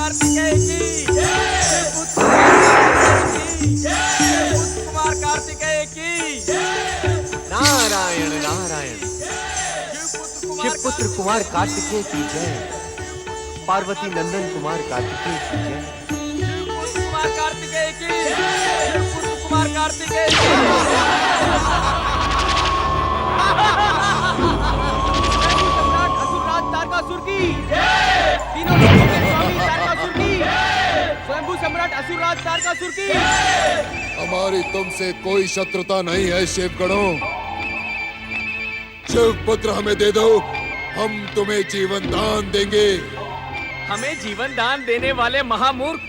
कार्तिकेय की कुमार कार्तिकेय की। नारायण नारायण। शिवपुत्र कुमार कार्तिकेय की जय। पार्वती नंदन कुमार कार्तिकेय की जय। कुमार कार्तिकेय की कुमार कार्तिकेय की। सम्राट असुरराज तारकासुर की तीनों लोगों के स्वामी तारकासुर की। स्वयंभू सम्राट असुरराज तारकासुर की। हमारी तुमसे कोई शत्रुता नहीं है शिवगणों। शिवपुत्र हमें दे दो, हम तुम्हें जीवन दान देंगे। हमें जीवन दान देने वाले महामूर्ख,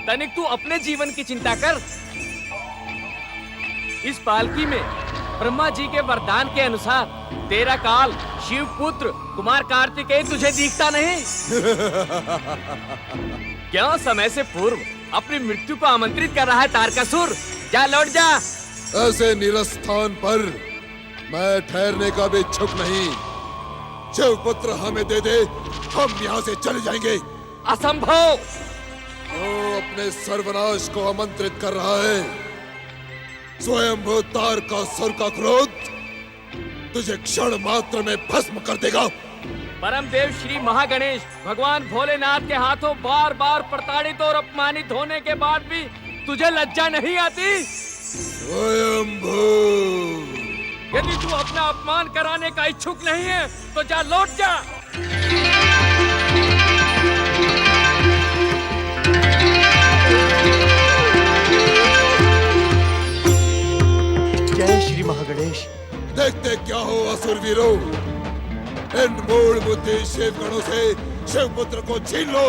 तनिक तू अपने जीवन की चिंता कर। इस पालकी में ब्रह्मा जी के वरदान के अनुसार तेरा काल शिवपुत्र कुमार कार्तिकेय तुझे दिखता नहीं? क्यों समय से पूर्व अपनी मृत्यु को आमंत्रित कर रहा है तारकासुर? जा, लौट जा। ऐसे निरस्थान पर मैं ठहरने का भी इच्छुक नहीं। शिवपुत्र हमें दे दे, हम यहाँ से चले जाएंगे। असंभव। जो अपने सर्वनाश को आमंत्रित कर रहा है, स्वयंभू तारकासुर का क्रोध तुझे क्षण मात्र में भस्म कर देगा। परम देव श्री महागणेश भगवान भोलेनाथ के हाथों बार बार प्रताड़ित और अपमानित होने के बाद भी तुझे लज्जा नहीं आती? स्वयंभू, यदि तू अपना अपमान कराने का इच्छुक नहीं है तो जा, लौट जा। जय श्री महागणेश। देखते क्या हो असुर वीरों, इन मूल बुद्धि शिवगणों से शिवपुत्र को छीन लो।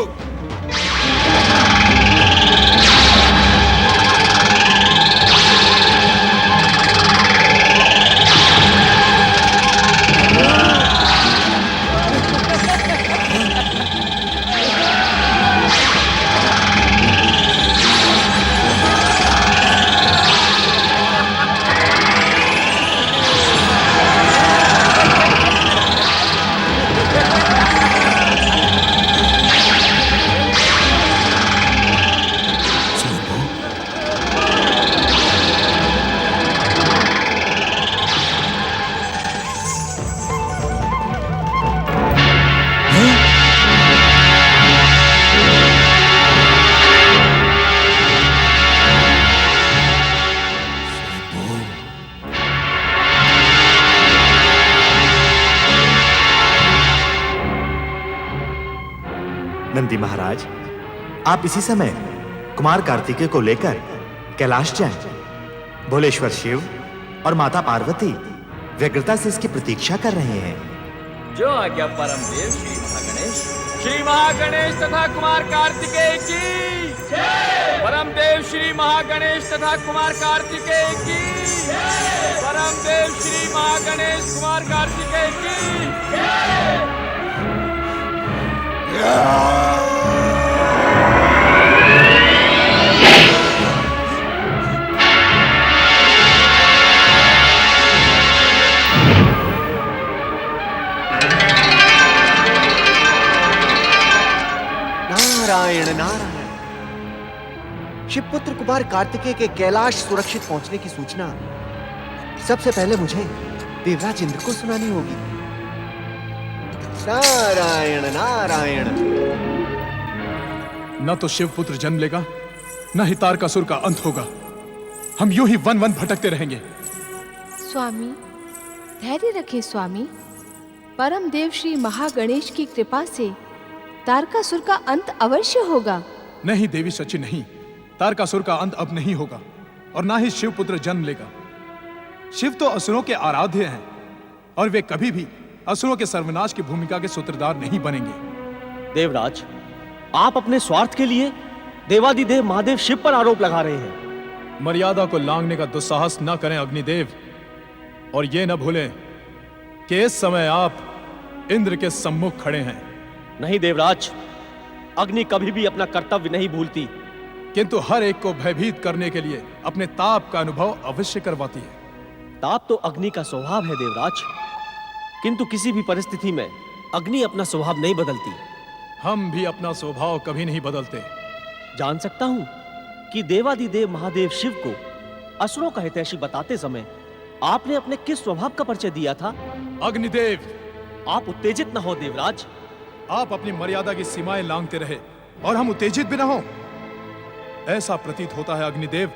नंदी महाराज, आप इसी समय कुमार कार्तिकेय को लेकर कैलाश जाएं। भोलेश्वर शिव और माता पार्वती व्यग्रता से इसकी प्रतीक्षा कर रहे हैं। जो आज्ञा परम देव श्री महागणेश तथा कुमार कार्तिकेय की। परम देव श्री महागणेश तथा कुमार कार्तिकेय की। परम देव श्री महागणेश कुमार कार्तिकेय की। नारायण नारायण। शिवपुत्र कुमार कार्तिकेय के कैलाश सुरक्षित पहुंचने की सूचना सबसे पहले मुझे देवराज इंद्र को सुनानी होगी। नारायण नारायण। न तो शिवपुत्र जन्म लेगा, न ही तारकासुर का अंत होगा। हम यूं ही वन वन भटकते रहेंगे। स्वामी, धैर्य रखें स्वामी। परम देव श्री महागणेश की कृपा से तारकासुर का अंत अवश्य होगा। नहीं देवी सची, नहीं। तारकासुर का अंत अब नहीं होगा और ना ही शिवपुत्र जन्म लेगा। शिव तो असुरों के आराध्य हैं और वे कभी भी असुरों के सर्वनाश की भूमिका के सूत्रधार नहीं बनेंगे। देवराज, आप अपने स्वार्थ के लिए देवादिदेव महादेव शिव पर आरोप लगा रहे हैं। मर्यादा को लांघने का दुस्साहस न करें अग्निदेव, और ये न भूलें कि इस समय आप इंद्र के सम्मुख खड़े हैं। नहीं देवराज, अग्नि कभी भी अपना कर्तव्य नहीं भूलती, किंतु हर एक को भयभीत करने के लिए अपने ताप का अनुभव अवश्य करवाती है। ताप तो अग्नि का स्वभाव है देवराज, किंतु किसी भी परिस्थिति में अग्नि अपना स्वभाव नहीं बदलती। हम भी अपना स्वभाव कभी नहीं बदलते। जान सकता हूं कि देवादिदेव महादेव शिव को असुरों का हितैषी बताते समय आपने अपने किस स्वभाव का परिचय दिया था? अग्निदेव, आप उत्तेजित न हो देवराज। आप अपनी मर्यादा की सीमाएं लांघते रहे और हम उत्तेजित भी न हो। ऐसा प्रतीत होता है अग्निदेव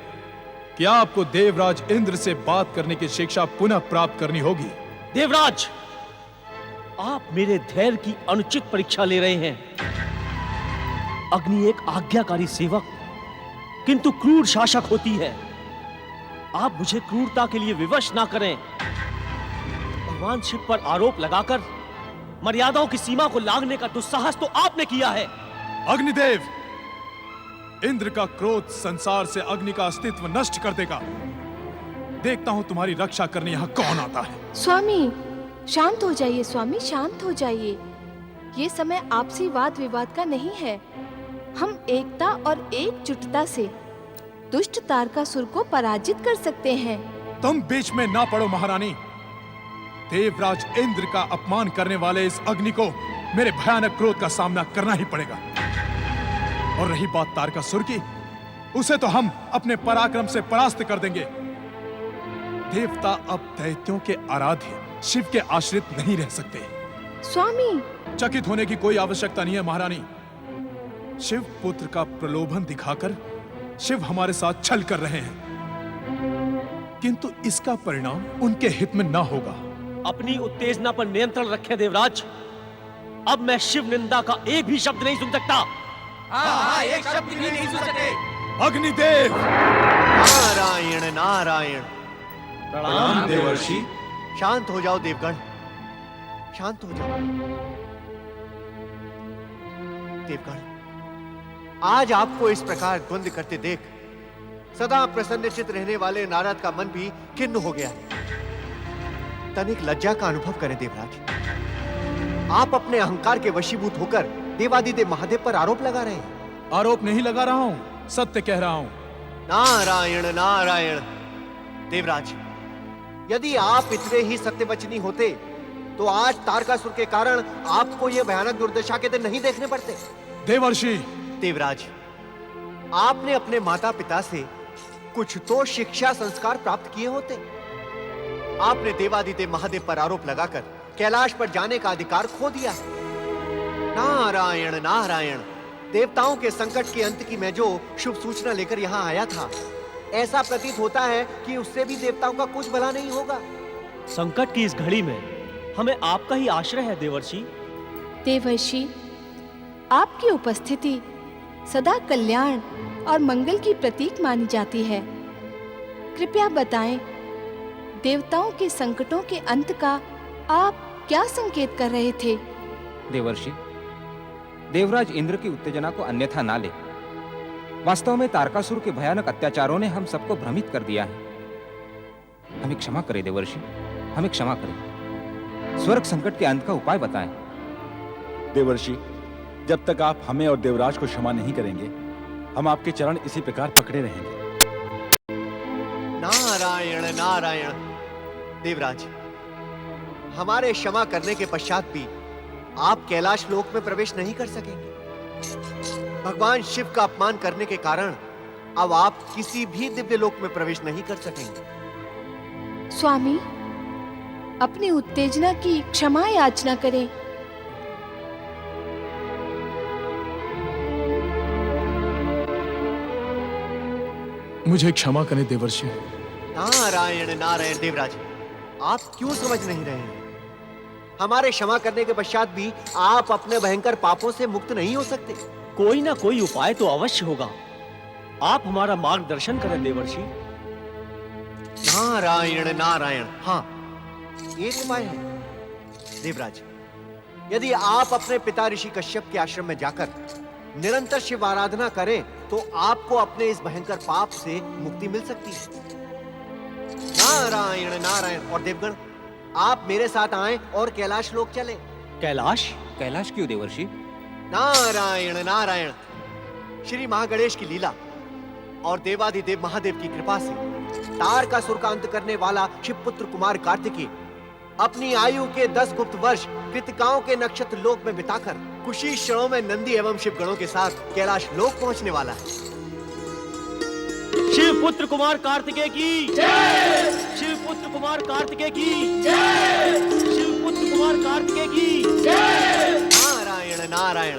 कि आपको देवराज इंद्र से बात करने की शिक्षा पुनः प्राप्त करनी होगी। देवराज, आप मेरे धैर्य की अनुचित परीक्षा ले रहे हैं। अग्नि एक आज्ञाकारी सेवक किंतु क्रूर शासक होती है। आप मुझे क्रूरता के लिए विवश ना करें। भगवान शिव पर आरोप लगाकर मर्यादाओं की सीमा को लांघने का दुस्साहस तो आपने किया है। अग्निदेव, इंद्र का क्रोध संसार से अग्नि का अस्तित्व नष्ट कर देगा। देखता हूं तुम्हारी रक्षा करने यहां कौन आता है। स्वामी शांत हो जाइए, स्वामी शांत हो जाइए। ये समय आपसी वाद विवाद का नहीं है। हम एकता और एकजुटता से दुष्ट तारकासुर को पराजित कर सकते हैं। तुम बीच में ना पड़ो महारानी। देवराज इंद्र का अपमान करने वाले इस अग्नि को मेरे भयानक क्रोध का सामना करना ही पड़ेगा। और रही बात तारकासुर की, उसे तो हम अपने पराक्रम से परास्त कर देंगे। देवता अब दैत्यों के आराध्य शिव के आश्रित नहीं रह सकते। स्वामी, चकित होने की कोई आवश्यकता नहीं है महारानी। शिव पुत्र का प्रलोभन दिखाकर शिव हमारे साथ छल कर रहे हैं, किंतु इसका परिणाम उनके हित में ना होगा। अपनी उत्तेजना पर नियंत्रण रखें देवराज। अब मैं शिव निंदा का एक भी शब्द नहीं सुन सकता। एक शब्द भी नहीं सुन सके। अग्निदेव, नारायण नारायण। प्रणाम देवर्षि। शांत हो जाओ देवगण, शांत हो जाओ। देवगण, आज आपको इस प्रकार द्वंद्व करते देख सदा प्रसन्नचित रहने वाले नारद का मन भी खिन्न हो गया है। तनिक लज्जा का अनुभव करें देवराज। आप अपने अहंकार के वशीभूत होकर देवादिदेव महादेव पर आरोप लगा रहे हैं। आरोप नहीं लगा रहा हूं, सत्य कह रहा हूं। नारायण नारायण। देवराज, यदि आप इतने ही सत्यवचनी होते तो आज तारकासुर के कारण आपको यह भयानक दुर्दशा के दिन नहीं देखने पड़ते। देवर्षि, देवराज, आपने अपने माता पिता से कुछ तो शिक्षा संस्कार प्राप्त किए होते। आपने देवादिदेव महादेव पर आरोप लगाकर कैलाश पर जाने का अधिकार खो दिया। नारायण नारायण। देवताओं के संकट के अंत की मैं जो शुभ सूचना लेकर यहाँ आया था, ऐसा प्रतीत होता है कि उससे भी देवताओं का कुछ भला नहीं होगा। संकट की इस घड़ी में हमें आपका ही आश्रय है देवर्षि। देवर्षि, आपकी उपस्थिति सदा कल्याण और मंगल की प्रतीक मानी जाती है। कृपया बताएं, देवताओं के संकटों के अंत का आप क्या संकेत कर रहे थे? देवर्षि, देवराज इंद्र की उत्तेजना को अन्यथा ना ले। वास्तव में तारकासुर के भयानक अत्याचारों ने हम सबको भ्रमित कर दिया है। हमें क्षमा करें देवर्षि, हमें क्षमा करें। स्वर्ग संकट के अंत का उपाय बताएं। देवर्षि, जब तक आप हमें और देवराज को क्षमा नहीं करेंगे, हम आपके चरण इसी प्रकार पकड़े रहेंगे। नारायण नारायण। देवराज, हमारे क्षमा करने के पश्चात भी आप कैलाश लोक में प्रवेश नहीं कर सकेंगे। भगवान शिव का अपमान करने के कारण अब आप किसी भी दिव्य लोक में प्रवेश नहीं कर सकेंगे। स्वामी, अपनी उत्तेजना की क्षमा याचना करें। मुझे क्षमा करें देवर्षि। नारायण नारायण। देवराज, आप क्यों समझ नहीं रहे हैं? हमारे क्षमा करने के पश्चात भी आप अपने भयंकर पापों से मुक्त नहीं हो सकते। कोई ना कोई उपाय तो अवश्य होगा। आप हमारा मार्गदर्शन करें देवर्षि। नारायण नारायण। हाँ, एक उपाय है देवराज। यदि आप अपने पिता ऋषि कश्यप के आश्रम में जाकर निरंतर शिव आराधना करें तो आपको अपने इस भयंकर पाप से मुक्ति मिल सकती है। नारायण नारायण। और देवगण, आप मेरे साथ आएं और कैलाश लोक चलें। कैलाश? कैलाश क्यों देवर्षि? नारायण नारायण। श्री महागणेश की लीला और देवादिदेव महादेव की कृपा से तारकासुर का अंत करने वाला शिवपुत्र कुमार कार्तिकेय अपनी आयु के 10 गुप्त वर्ष कृतिकाओं के नक्षत्र लोक में बिताकर कुछ ही क्षणों में नंदी एवं शिवगणों के साथ कैलाश लोक पहुंचने वाला है। शिव पुत्र कुमार कार्तिकेय की जय। शिव पुत्र कुमार कार्तिकेय की जय। शिव पुत्र कुमार कार्तिकेय की जय। नारायण नारायण।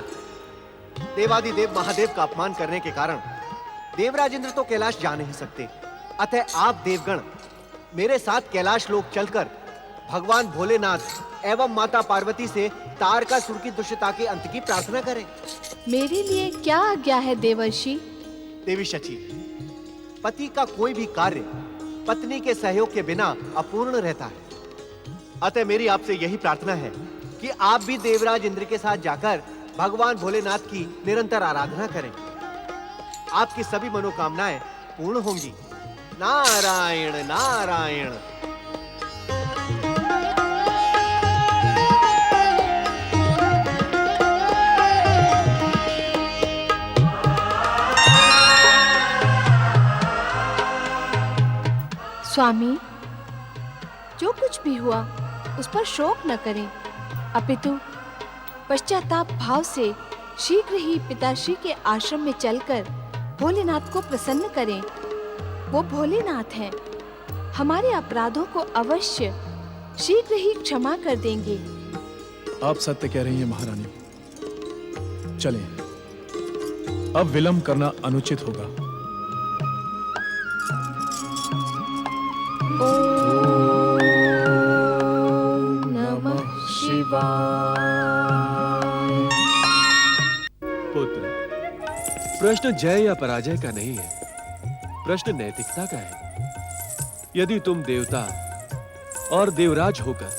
देवादिदेव महादेव का अपमान करने के कारण देवराज इंद्र तो कैलाश जा नहीं सकते, अतः आप देवगण मेरे साथ कैलाश लोक चलकर भगवान भोलेनाथ एवं माता पार्वती से तारकासुर की दुष्टता के अंत की प्रार्थना करें। मेरे लिए क्या आज्ञा है देवर्षि? देवी शची, पति का कोई भी कार्य पत्नी के सहयोग के बिना अपूर्ण रहता है, अतः मेरी आपसे यही प्रार्थना है कि आप भी देवराज इंद्र के साथ जाकर भगवान भोलेनाथ की निरंतर आराधना करें। आपकी सभी मनोकामनाएं पूर्ण होंगी। नारायण नारायण। स्वामी, जो कुछ भी हुआ उस पर शोक न करें, अपितु पश्चाताप भाव से शीघ्र ही पिताश्री के आश्रम में चलकर भोलेनाथ को प्रसन्न करें। वो भोलेनाथ हैं, हमारे अपराधों को अवश्य शीघ्र ही क्षमा कर देंगे। आप सत्य कह रही हैं महारानी। चलें, अब विलंब करना अनुचित होगा। ओम नमः शिवाय। पुत्र, प्रश्न जय या पराजय का नहीं है, प्रश्न नैतिकता का है। यदि तुम देवता और देवराज होकर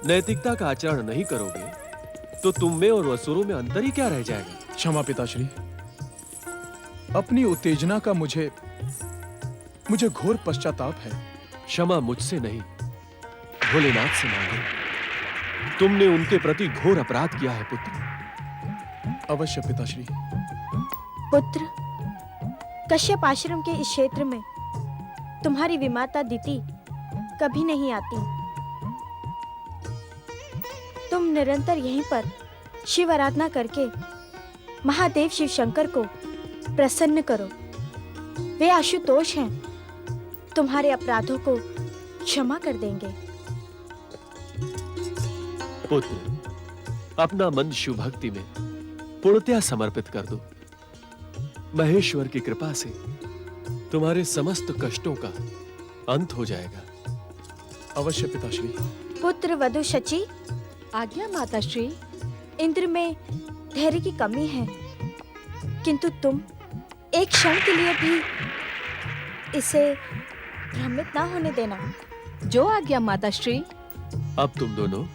नैतिकता का आचरण नहीं करोगे तो तुम में और असुरों में अंतर ही क्या रह जाएगा? क्षमा पिताश्री, अपनी उत्तेजना का मुझे घोर पश्चाताप है। क्षमा मुझसे नहीं, भोलेनाथ से मांगो। तुमने उनके प्रति घोर अपराध किया है पुत्र। अवश्य पिताश्री। पुत्र, कश्यप आश्रम के इस क्षेत्र में तुम्हारी विमाता दिति कभी नहीं आती। तुम निरंतर यहीं पर शिव आराधना करके महादेव शिव शंकर को प्रसन्न करो। वे आशुतोष हैं, तुम्हारे अपराधों को क्षमा कर देंगे। पुत्र, अपना मन शिव भक्ति में पूर्णतया समर्पित कर दो। महेश्वर की कृपा से तुम्हारे समस्त कष्टों का अंत हो जाएगा। अवश्य पिताश्री। पुत्र वधु शची। आज्ञा माताश्री। इंद्र में धैर्य की कमी है, किंतु तुम एक क्षण के लिए भी इसे भ्रमित ना होने देना। जो आज्ञा माताश्री। अब तुम दोनों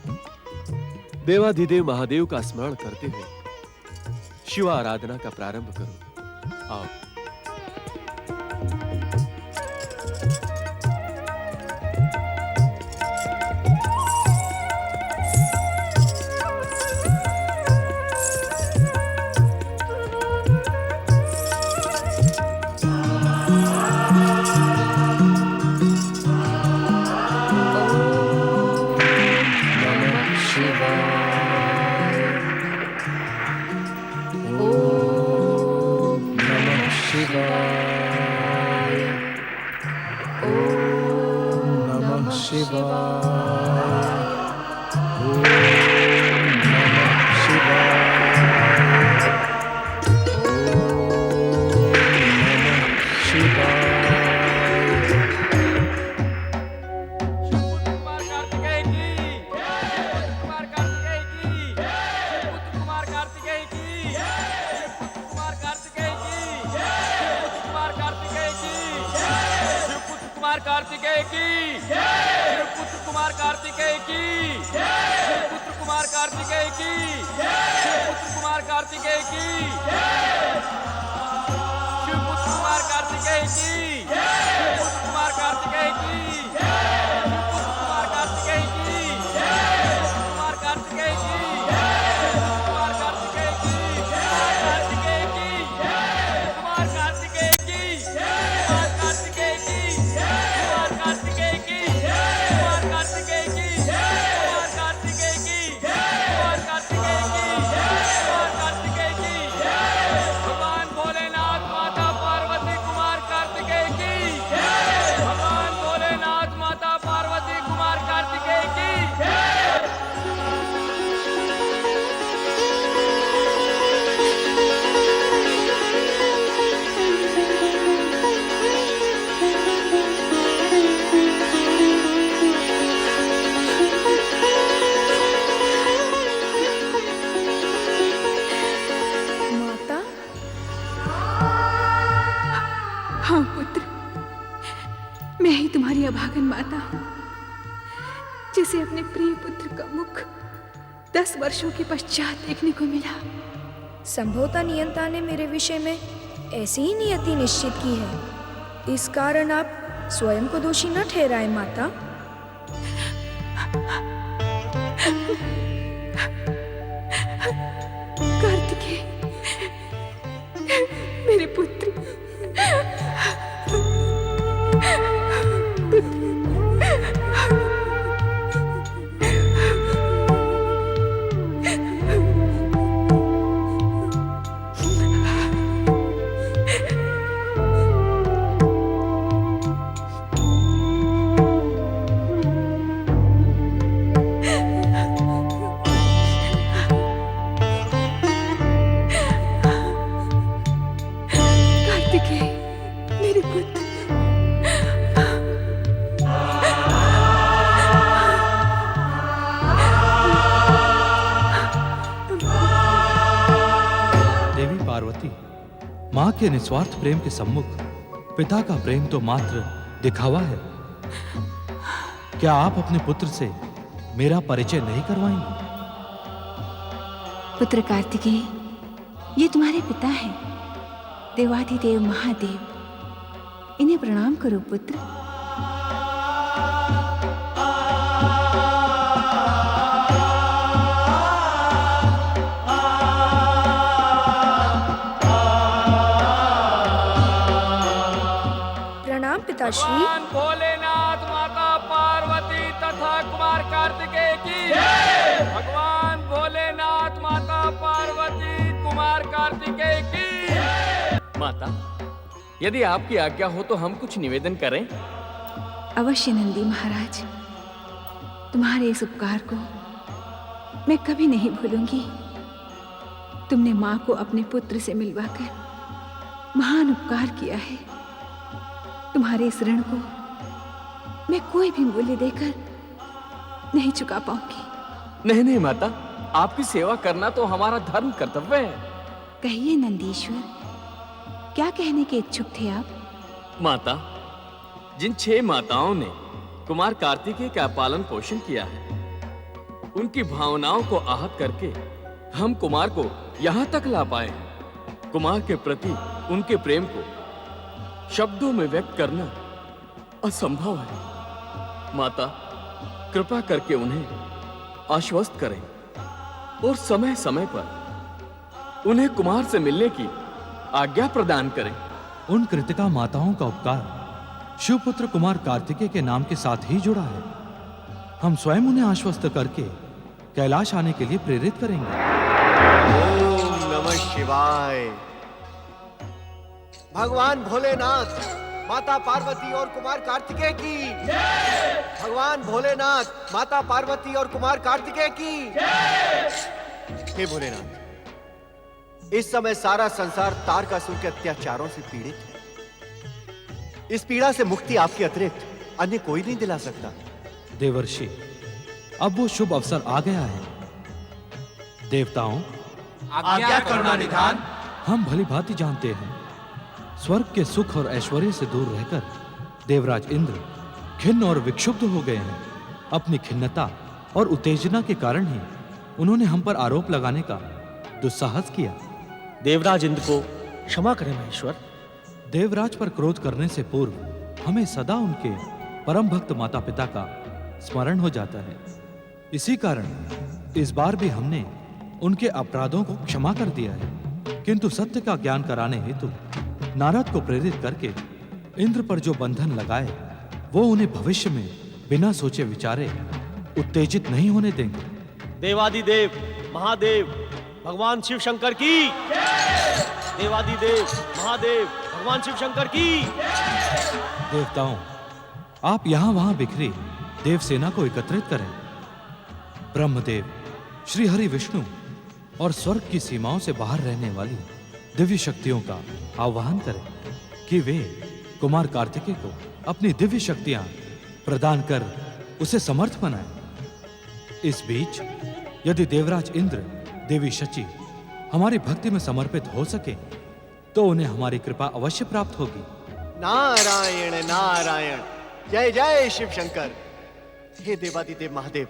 देवाधिदेव महादेव का स्मरण करते हुए शिव आराधना का प्रारंभ करो। आओ। कार्तिकेय की शिव पुत्र कुमार कार्तिकेय की शिव पुत्र कुमार कार्तिकेय की शिव पुत्र कुमार कार्तिकेय की शिव पुत्र कुमार कार्तिकेय की शिव पुत्र कुमार कार्तिकेय की शिव पुत्र कुमार कार्तिकेय की कुमार कार्तिकेय की कुमार कार्तिकेय की कार्तिकेय की कुमार कार्तिकेय की कुमार कार्तिकेय की कार्तिकेय की कुमार कार्तिकेय की कुमार कार्तिकेय की कुमार कार्तिकेय की हाँ पुत्र, मैं ही तुम्हारी अभागन माता हूँ, जिसे अपने प्रिय पुत्र का मुख 10 वर्षों के पश्चात देखने को मिला। संभवतः नियंता ने मेरे विषय में ऐसी ही नियति निश्चित की है। इस कारण आप स्वयं को दोषी न ठहराए माता। कार्तिकेय, मेरे पुत्र, मां के निस्वार्थ प्रेम के सम्मुख पिता का प्रेम तो मात्र दिखावा है। क्या आप अपने पुत्र से मेरा परिचय नहीं करवाएंगे? पुत्र कार्तिकेय, ये तुम्हारे पिता हैं, देवाधिदेव महादेव। इन्हें प्रणाम करो पुत्र। पिताश्री। भगवान भोलेनाथ, माता पार्वती तथा कुमार कार्तिकेय की। भगवान भोलेनाथ, माता पार्वती, कुमार कार्तिकेय की। माता, यदि आपकी आज्ञा हो तो हम कुछ निवेदन करें? अवश्य नंदी महाराज, तुम्हारे इस उपकार को मैं कभी नहीं भूलूंगी। तुमने मां को अपने पुत्र से मिलवाकर महान उपकार किया है। तुम्हारे इस ऋण को मैं कोई भी मूल्य देकर नहीं चुका पाऊंगी। नहीं नहीं माता, आपकी सेवा करना तो हमारा धर्म कर्तव्य है। कहिए नंदीश्वर, क्या कहने के इच्छुक थे आप? माता, जिन 6 माताओं ने कुमार कार्तिकेय का पालन पोषण किया है, उनकी भावनाओं को आहत करके हम कुमार को यहाँ तक ला पाए। कुमार के प्रति उनके प्रेम को शब्दों में व्यक्त करना असंभव है। माता, कृपा करके उन्हें आश्वस्त करें और समय समय पर उन्हें कुमार से मिलने की आज्ञा प्रदान करें। उन कृतिका माताओं का उपकार शिवपुत्र कुमार कार्तिकेय के नाम के साथ ही जुड़ा है। हम स्वयं उन्हें आश्वस्त करके कैलाश आने के लिए प्रेरित करेंगे। ओम नमः शिवाय। भगवान भोलेनाथ, माता पार्वती और कुमार कार्तिकेय की। भगवान भोलेनाथ, माता पार्वती और कुमार कार्तिकेय की। हे भोलेनाथ, इस समय सारा संसार तारकासुर के अत्याचारों से पीड़ित है। इस पीड़ा से मुक्ति आपके अतिरिक्त अन्य कोई नहीं दिला सकता। देवर्षि, अब वो शुभ अवसर आ गया है। देवताओं, आज्ञा करना निधान। हम भली भांति जानते हैं, स्वर्ग के सुख और ऐश्वर्य से दूर रहकर देवराज इंद्र खिन्न और विक्षुब्ध हो गए हैं। अपनी खिन्नता और उत्तेजना के कारण ही उन्होंने हम पर आरोप लगाने का दुस्साहस किया। देवराज इंद्र को क्षमा करें महेश्वर। देवराज पर क्रोध करने से पूर्व हमें सदा उनके परम भक्त माता पिता का स्मरण हो जाता है। इसी कारण इस बार भी हमने उनके अपराधों को क्षमा कर दिया है, किंतु सत्य का ज्ञान कराने हेतु नारद को प्रेरित करके इंद्र पर जो बंधन लगाए, वो उन्हें भविष्य में बिना सोचे विचारे उत्तेजित नहीं होने देंगे। देवादिदेव महादेव भगवान शिव शंकर की। देवादिदेव महादेव भगवान शिव शंकर की। देवताओं, आप यहां वहां बिखरी देव सेना को एकत्रित करें। ब्रह्मदेव, श्री हरि विष्णु और स्वर्ग की सीमाओं से बाहर रहने वाली दिव्य शक्तियों का आह्वान करें कि वे कुमार कार्तिकेय को अपनी दिव्य शक्तियां प्रदान कर उसे समर्थ बनाएं। इस बीच यदि देवराज इंद्र, देवी शची हमारी भक्ति में समर्पित हो सके तो उन्हें हमारी कृपा अवश्य प्राप्त होगी। नारायण नारायण, जय जय शिव शंकर। हे देवादिदेव महादेव,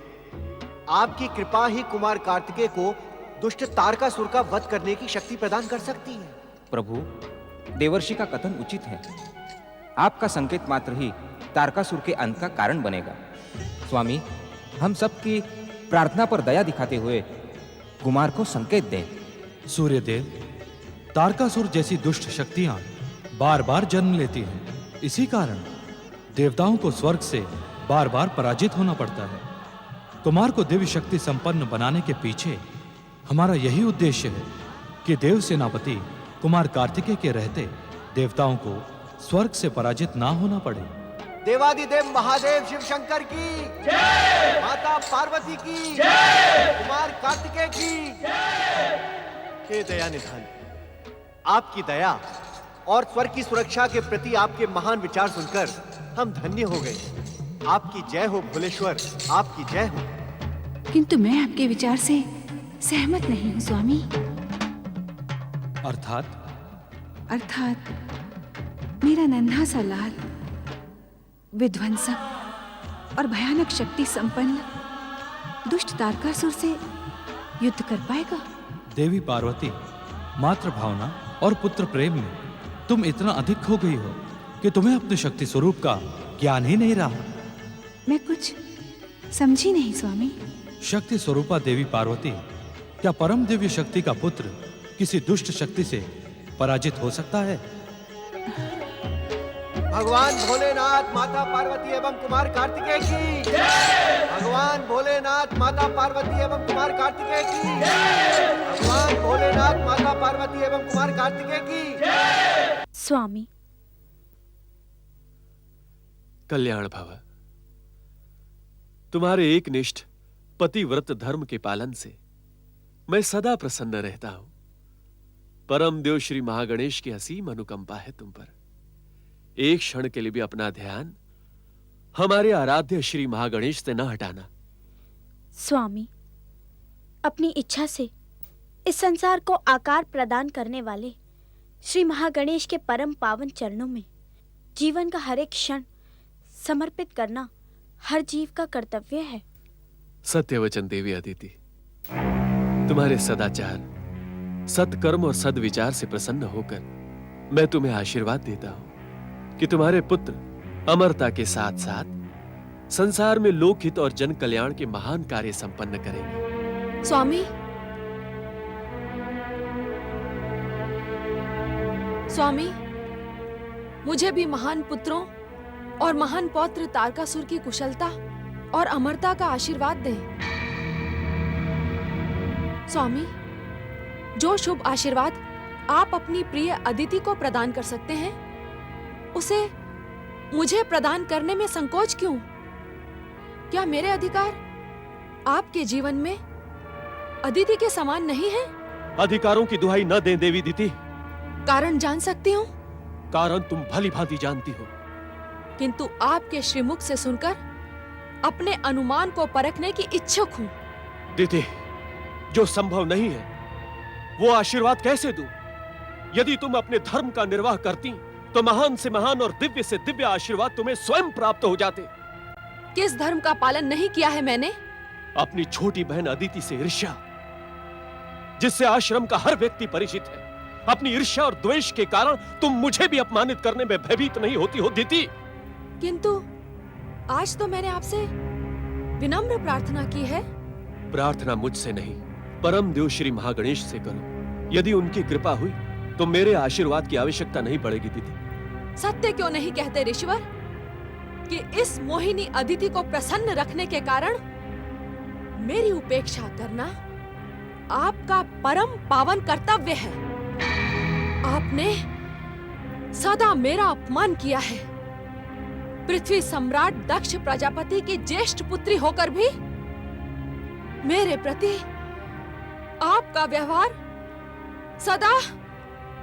आपकी कृपा ही कुमार कार्तिकेय को दुष्ट तारकासुर का वध करने की शक्ति प्रदान कर सकती है। प्रभु, देवर्षि का कथन उचित है। आपका संकेत मात्र ही तारकासुर के अंत का कारण बनेगा। स्वामी, हम सबकी प्रार्थना पर दया दिखाते हुए कुमार को संकेत दें। सूर्यदेव, तारकासुर जैसी दुष्ट शक्तियां बार बार जन्म लेती हैं। इसी कारण देवताओं को स्वर्ग से बार बार पराजित होना पड़ता है। कुमार को दिव्य शक्ति संपन्न बनाने के पीछे हमारा यही उद्देश्य है कि देव सेनापति कुमार कार्तिकेय के रहते देवताओं को स्वर्ग से पराजित ना होना पड़े। देवादिदेव महादेव शिव शंकर की जय, माता पार्वती की जय, कुमार कार्तिकेय की जय। हे दया निधान, आपकी दया और स्वर्ग की सुरक्षा के प्रति आपके महान विचार सुनकर हम धन्य हो गए। आपकी जय हो भोलेश्वर, आपकी जय हो। किंतु मैं आपके विचार से सहमत नहीं हूँ स्वामी। अर्थात मेरा नन्हा सा लाल विध्वंसक और भयानक शक्ति संपन्न दुष्ट तारकासुर से युद्ध कर पाएगा? देवी पार्वती, मातृ भावना और पुत्र प्रेम में तुम इतना अधिक खो गई हो कि तुम्हें अपने शक्ति स्वरूप का ज्ञान ही नहीं रहा। मैं कुछ समझी नहीं स्वामी। शक्ति स्वरूपा देवी पार्वती, क्या परम दिव्य शक्ति का पुत्र किसी दुष्ट शक्ति से पराजित हो सकता है? भगवान भोलेनाथ, माता पार्वती एवं कुमार कार्तिकेय की जय। भगवान भोलेनाथ, माता पार्वती एवं कुमार कार्तिकेय की जय। भगवान भोलेनाथ, माता पार्वती एवं कुमार कार्तिकेय की जय। स्वामी, कल्याण भव। तुम्हारे एकनिष्ठ पतिव्रत धर्म के पालन से मैं सदा प्रसन्न रहता हूं। परम देव श्री महागणेश की असीम अनुकंपा है तुम पर। एक क्षण के लिए भी अपना ध्यान हमारे आराध्य श्री महागणेश से न हटाना। स्वामी, अपनी इच्छा से इस संसार को आकार प्रदान करने वाले श्री महागणेश के परम पावन चरणों में जीवन का हर एक क्षण समर्पित करना हर जीव का कर्तव्य है। सत्यवचन देवी अदिति, तुम्हारे सदाचार, सत्कर्म और सद्विचार से प्रसन्न होकर मैं तुम्हें आशीर्वाद देता हूं कि तुम्हारे पुत्र अमरता के साथ साथ संसार में लोकहित और जन कल्याण के महान कार्य संपन्न करेंगे। स्वामी, मुझे भी महान पुत्रों और महान पौत्र तारकासुर की कुशलता और अमरता का आशीर्वाद दें। स्वामी, जो शुभ आशीर्वाद आप अपनी प्रिय अदिति को प्रदान कर सकते हैं, उसे मुझे प्रदान करने में संकोच क्यों? क्या मेरे अधिकार आपके जीवन में अदिति के समान नहीं है? अधिकारों की दुहाई न दें देवी दीति। कारण जान सकती हूँ? कारण तुम भली भांति जानती हो, किंतु आपके श्रीमुख से सुनकर अपने अनुमान को परखने की इच्छुक हूँ। दीति, जो संभव नहीं है वो आशीर्वाद कैसे दूं? यदि तुम अपने धर्म का निर्वाह करती तो महान से महान और दिव्य से दिव्य आशीर्वाद तुम्हें स्वयं प्राप्त हो जाते। किस धर्म का पालन नहीं किया है मैंने? अपनी छोटी बहन अदिति से ईर्ष्या, जिससे आश्रम का हर व्यक्ति परिचित है। अपनी ईर्ष्या और द्वेष के कारण तुम मुझे भी अपमानित करने में भयभीत नहीं होती हो दीति? किंतु आज तो मैंने आपसे विनम्र प्रार्थना की है। प्रार्थना मुझसे नहीं, परम देव श्री महागणेश से करो। यदि उनकी कृपा हुई तो मेरे आशीर्वाद की आवश्यकता नहीं पड़ेगी दीदी। सत्य क्यों नहीं कहते ऋषिवर कि इस मोहिनी अदिति को प्रसन्न रखने के कारण मेरी उपेक्षा करना आपका परम पावन कर्तव्य है। आपने सदा मेरा अपमान किया है। पृथ्वी सम्राट दक्ष प्रजापति की ज्येष्ठ पुत्री होकर भी मेरे प्रति आपका व्यवहार सदा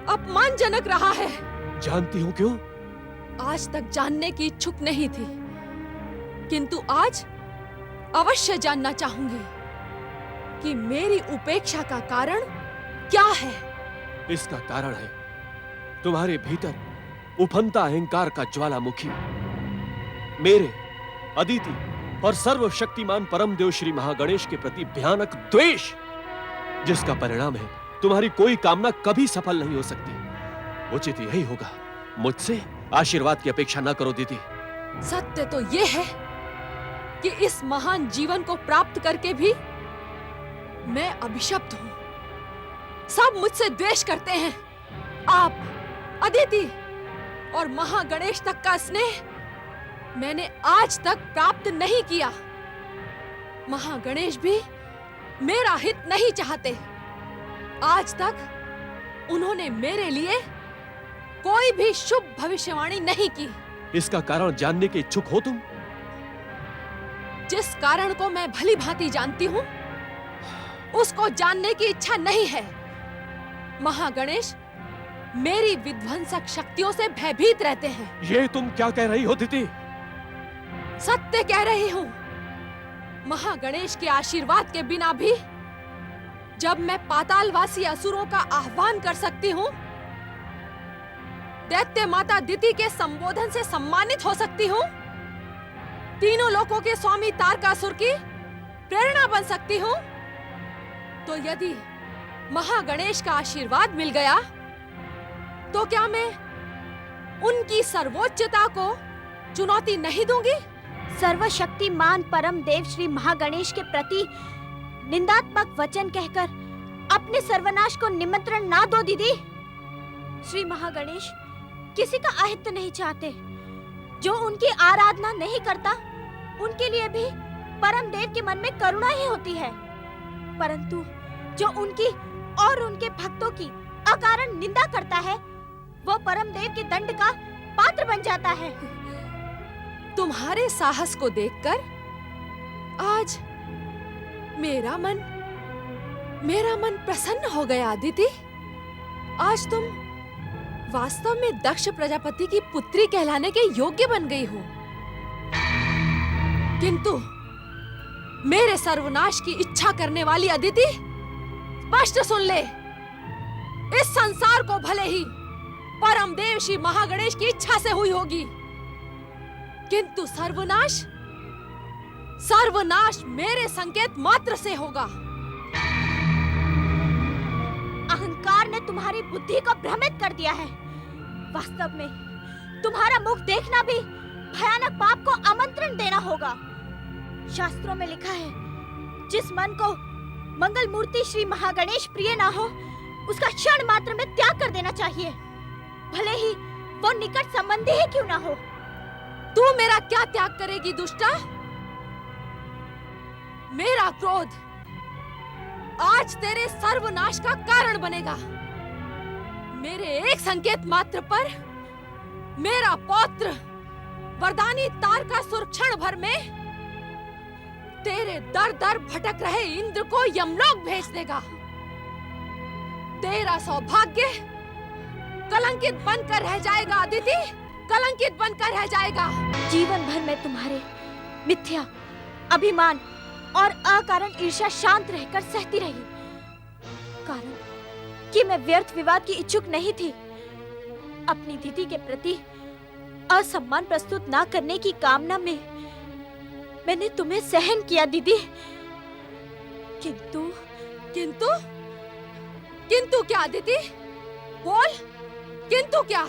अपमानजनक रहा है। जानती हूँ क्यों? आज तक जानने की इच्छुक नहीं थी, किंतु आज अवश्य जानना चाहूंगी कि मेरी उपेक्षा का कारण क्या है। इसका कारण है तुम्हारे भीतर उफनता अहंकार का ज्वालामुखी मेरे अदिति और सर्वशक्तिमान परम देव श्री महागणेश के प्रति भयानक द्वेष, जिसका परिणाम है तुम्हारी कोई कामना कभी सफल नहीं हो सकती। उचित यही होगा, मुझसे आशीर्वाद की अपेक्षा न करो दीदी। सत्य तो ये है कि इस महान जीवन को प्राप्त करके भी मैं अभिशप्त हूं। सब मुझसे द्वेष करते हैं। आप, अदिति और महागणेश तक का स्नेह मैंने आज तक प्राप्त नहीं किया। महागणेश भी मेरा हित नहीं चाहते। आज तक उन्होंने मेरे लिए कोई भी शुभ भविष्यवाणी नहीं की। इसका कारण जानने के इच्छुक हो तुम? जिस कारण को मैं भली भांति जानती हूँ, उसको जानने की इच्छा नहीं है। महागणेश मेरी विध्वंसक शक्तियों से भयभीत रहते हैं। ये तुम क्या कह रही हो दीदी? सत्य कह रही हूँ। महागणेश के आशीर्वाद के बिना भी जब मैं पातालवासी असुरों का आह्वान कर सकती हूँ, दैत्य माता दिति के संबोधन से सम्मानित हो सकती हूँ, तीनों लोकों के स्वामी तारकासुर की प्रेरणा बन सकती हूँ, तो यदि महागणेश का आशीर्वाद मिल गया तो क्या मैं उनकी सर्वोच्चता को चुनौती नहीं दूंगी? सर्वशक्तिमान परम देव श्री महागणेश के प्रति निंदात्मक वचन कहकर अपने सर्वनाश को निमंत्रण ना दो दीदी। श्री महागणेश किसी का अहित नहीं चाहते। जो उनकी आराधना नहीं करता, उनके लिए भी परम देव के मन में करुणा ही होती है, परंतु जो उनकी और उनके भक्तों की अकारण निंदा करता है, वो परम देव के दंड का पात्र बन जाता है। तुम्हारे साहस को देखकर आज मेरा मन प्रसन्न हो गया अदिति। आज तुम वास्तव में दक्ष प्रजापति की पुत्री कहलाने के योग्य बन गई हो। किंतु मेरे सर्वनाश की इच्छा करने वाली अदिति, स्पष्ट सुन ले, इस संसार को भले ही परम देव श्री महागणेश की इच्छा से हुई होगी, किंतु सर्वनाश मेरे संकेत मात्र से होगा। अहंकार ने तुम्हारी बुद्धि को भ्रमित कर दिया है। वास्तव में तुम्हारा मुख देखना भी भयानक पाप को आमंत्रण देना होगा। शास्त्रों में लिखा है, जिस मन को मंगल मूर्ति श्री महागणेश प्रिय ना हो, उसका क्षण मात्र में त्याग कर देना चाहिए, भले ही वो निकट संबंधी ही क्यों ना हो। तू मेरा क्या त्याग करेगी दुष्टा? मेरा क्रोध आज तेरे सर्वनाश का कारण बनेगा। मेरे एक संकेत मात्र पर मेरा पौत्र वरदानी तारकासुर क्षण भर में तेरे दर दर भटक रहे इंद्र को यमलोक भेज देगा। तेरा सौभाग्य कलंकित बनकर रह जाएगा अदिति, कलंकित बनकर रह जाएगा। जीवन भर में तुम्हारे मिथ्या अभिमान और अकारण ईर्ष्या शांत रहकर सहती रही, कारण कि मैं व्यर्थ विवाद की इच्छुक नहीं थी। अपनी दीदी के प्रति असम्मान प्रस्तुत ना करने की कामना में मैंने तुम्हें सहन किया दीदी। किंतु किंतु किंतु क्या अदिति? बोल, किंतु क्या?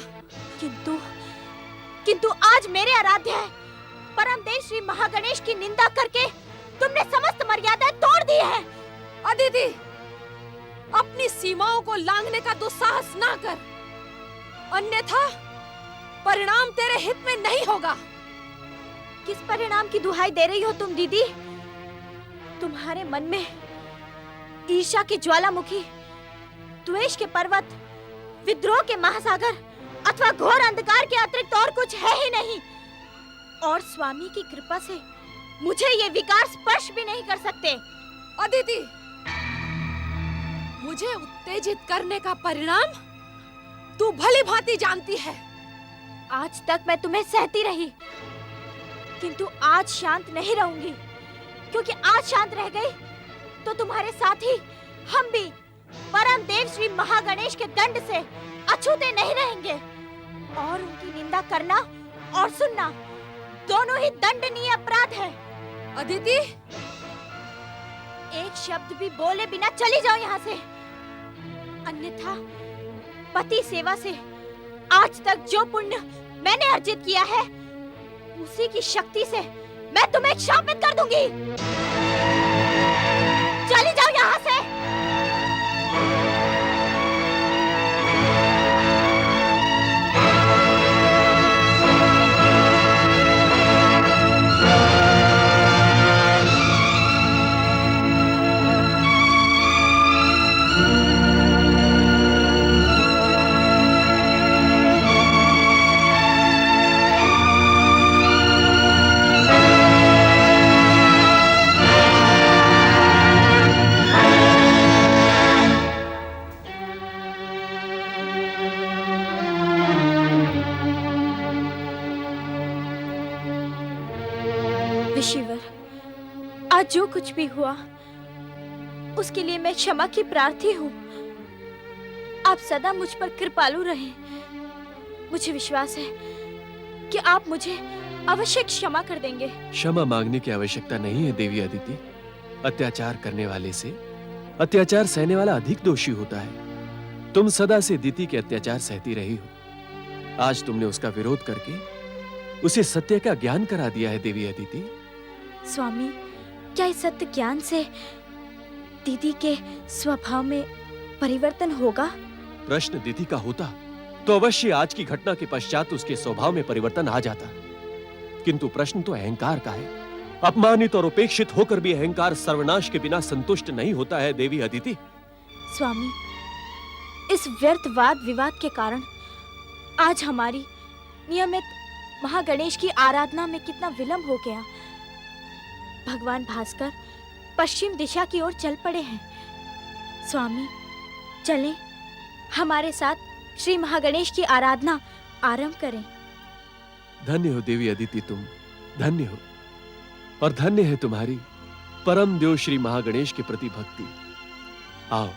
किंतु आज मेरे आराध्य है परम देव श्री महागणेश की निंदा करके तुमने समस्त मर्यादाएं तोड़ दी है। अदिति, अपनी सीमाओं को लांघने का दुस्साहस ना कर, अन्यथा परिणाम तेरे हित में नहीं होगा। किस परिणाम की दुहाई दे रही हो तुम दीदी? तुम्हारे मन में ईर्ष्या के ज्वालामुखी, द्वेष के पर्वत, विद्रोह के महासागर अथवा घोर अंधकार के अतिरिक्त और कुछ है ही नहीं। और स्वामी की कृपा से मुझे ये विकार स्पर्श भी नहीं कर सकते। अदिति, मुझे उत्तेजित करने का परिणाम तू भली भांति जानती है। आज तक मैं तुम्हें सहती रही, किंतु आज शांत नहीं रहूंगी, क्योंकि आज शांत रह गई तो तुम्हारे साथ ही हम भी परम देव श्री महागणेश के दंड से अछूते नहीं रहेंगे। और उनकी निंदा करना और सुनना दोनों ही दंडनीय अपराध है। अदिति, एक शब्द भी बोले बिना चली जाओ यहाँ से, अन्यथा पति सेवा से आज तक जो पुण्य मैंने अर्जित किया है उसी की शक्ति से मैं तुम्हें शापित कर दूंगी। चली जाओ यहाँ से। ऋषिवर, आज जो कुछ भी हुआ उसके लिए मैं क्षमा की प्रार्थी हूँ। आप सदा मुझ पर कृपालु रहें। मुझे विश्वास है कि आप मुझे अवश्य क्षमा कर देंगे। क्षमा मांगने की आवश्यकता नहीं है देवी अदिति। अत्याचार करने वाले से अत्याचार सहने वाला अधिक दोषी होता है। तुम सदा से दिति के अत्याचार सहती रही हो। आज तुमने उसका विरोध करके उसे सत्य का ज्ञान करा दिया है देवी अदिति। स्वामी, क्या इस सत्य ज्ञान से दीदी के स्वभाव में परिवर्तन होगा? प्रश्न दीदी का होता तो अवश्य आज की घटना के पश्चात उसके स्वभाव में परिवर्तन आ जाता, किंतु प्रश्न तो अहंकार का है। अपमानित और उपेक्षित होकर भी अहंकार सर्वनाश के बिना संतुष्ट नहीं होता है देवी अदिति। स्वामी, इस व्यर्थ वाद विवाद के कारण आज हमारी नियमित महागणेश की आराधना में कितना विलंब हो गया। भगवान भास्कर पश्चिम दिशा की ओर चल पड़े हैं। स्वामी, चलें, हमारे साथ श्री महागणेश की आराधना आरंभ करें। धन्य हो देवी अदिति, तुम धन्य हो, और धन्य है तुम्हारी परम देव श्री महागणेश के प्रति भक्ति। आओ।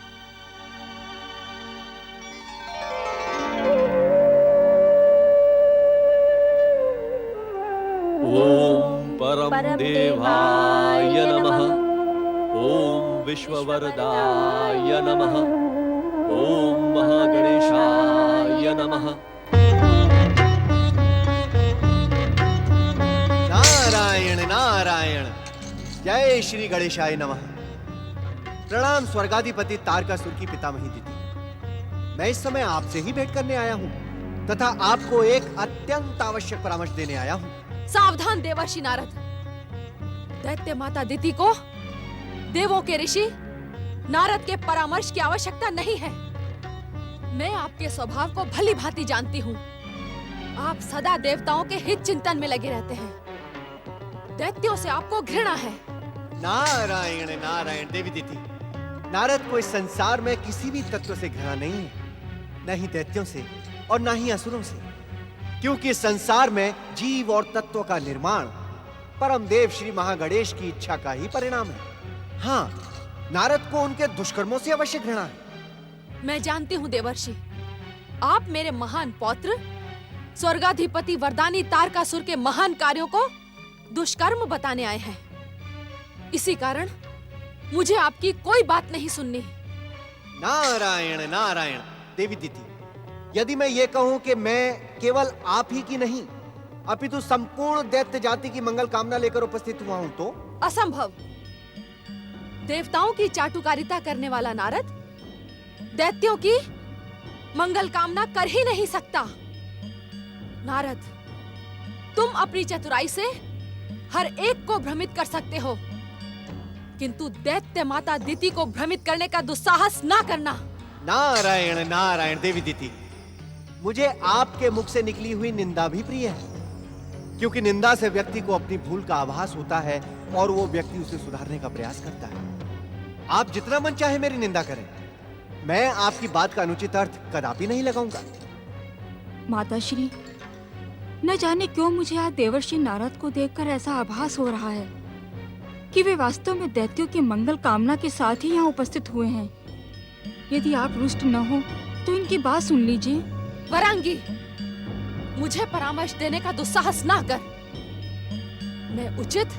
ओम परम देवाय नमः। ओम विश्ववरदाय नमः। ओम महागणेशाय नमः। नारायण नारायण, जय श्री गणेशाय नमः। प्रणाम स्वर्गाधिपति तारकासुर की पितामही दिति। मैं इस समय आपसे ही भेंट करने आया हूँ तथा आपको एक अत्यंत आवश्यक परामर्श देने आया हूँ। सावधान देवर्षि नारद, दैत्य माता दिति को देवों के ऋषि नारद के परामर्श की आवश्यकता नहीं है। मैं आपके स्वभाव को भली भांति जानती हूँ। आप सदा देवताओं के हित चिंतन में लगे रहते हैं। दैत्यों से आपको घृणा है। नारायण नारायण देवी दिति, नारद को इस संसार में किसी भी तत्व से घृणा नहीं है, न ही दैत्यों से और न ही असुरों से, क्योंकि संसार में जीव और तत्व का निर्माण परम देव श्री महागणेश की इच्छा का ही परिणाम है। हाँ, नारद को उनके दुष्कर्मों से अवश्य घृणा है। मैं जानती हूँ देवर्षि, आप मेरे महान पौत्र स्वर्गाधिपति वरदानी तारकासुर के महान कार्यों को दुष्कर्म बताने आए हैं। इसी कारण मुझे आपकी कोई बात नहीं सुननी। नारायण नारायण देवी दिति, यदि मैं ये कहूं कि मैं केवल आप ही की नहीं अपितु संपूर्ण दैत्य जाति की मंगल कामना लेकर उपस्थित हुआ हूं तो? असंभव। देवताओं की चाटुकारिता करने वाला नारद दैत्यों की मंगल कामना कर ही नहीं सकता। नारद, तुम अपनी चतुराई से हर एक को भ्रमित कर सकते हो, किंतु दैत्य माता दिति को भ्रमित करने का दुस्साहस ना करना। नारायण नारायण देवी दिति, मुझे आपके मुख से निकली हुई निंदा भी प्रिय है, क्योंकि निंदा से व्यक्ति को अपनी भूल का आभास होता है और वो व्यक्ति उसे सुधारने का प्रयास करता है। आप जितना मन चाहे मेरी निंदा करें, मैं आपकी बात का अनुचित अर्थ कदापि नहीं लगाऊंगा। माताश्री, न जाने क्यों मुझे आज देवर्षि नारद को देखकर ऐसा आभास हो रहा है कि वे वास्तव में दैत्यों की मंगल कामना के साथ ही यहाँ उपस्थित हुए हैं। यदि आप रुष्ट न हो तो इनकी बात सुन लीजिए। वरांगी, मुझे परामर्श देने का दुस्साहस ना कर। मैं उचित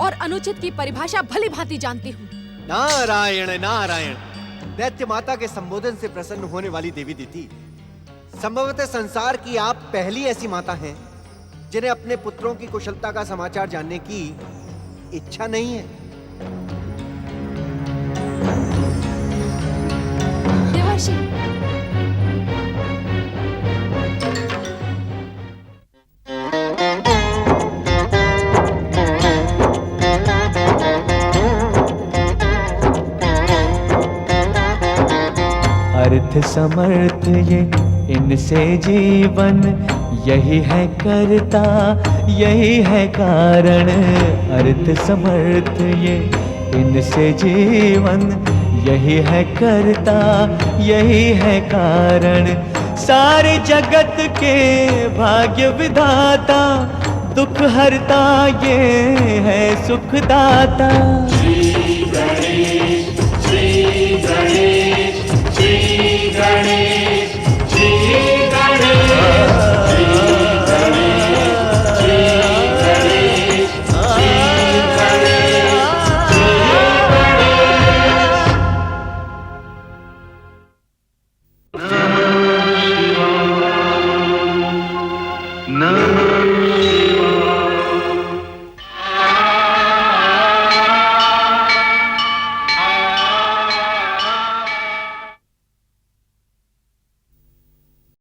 और अनुचित की परिभाषा भली भांति जानती हूँ। नारायण नारायण। दैत्य माता के संबोधन से प्रसन्न होने वाली देवी दीति, संभवतः संसार की आप पहली ऐसी माता हैं जिन्हें अपने पुत्रों की कुशलता का समाचार जानने की इच्छा नहीं है। देवर्षि, अर्थ समर्थ ये इनसे जीवन, यही है करता यही है कारण। अर्थ समर्थ ये इनसे जीवन, यही है करता यही है कारण। सारे जगत के भाग्य विधाता, दुख हरता ये है सुखदाता। श्री गणेश श्री गणेश श्री गणेश श्री गणेश श्री गणेश श्री गणेश श्री गणेश श्री गणेश।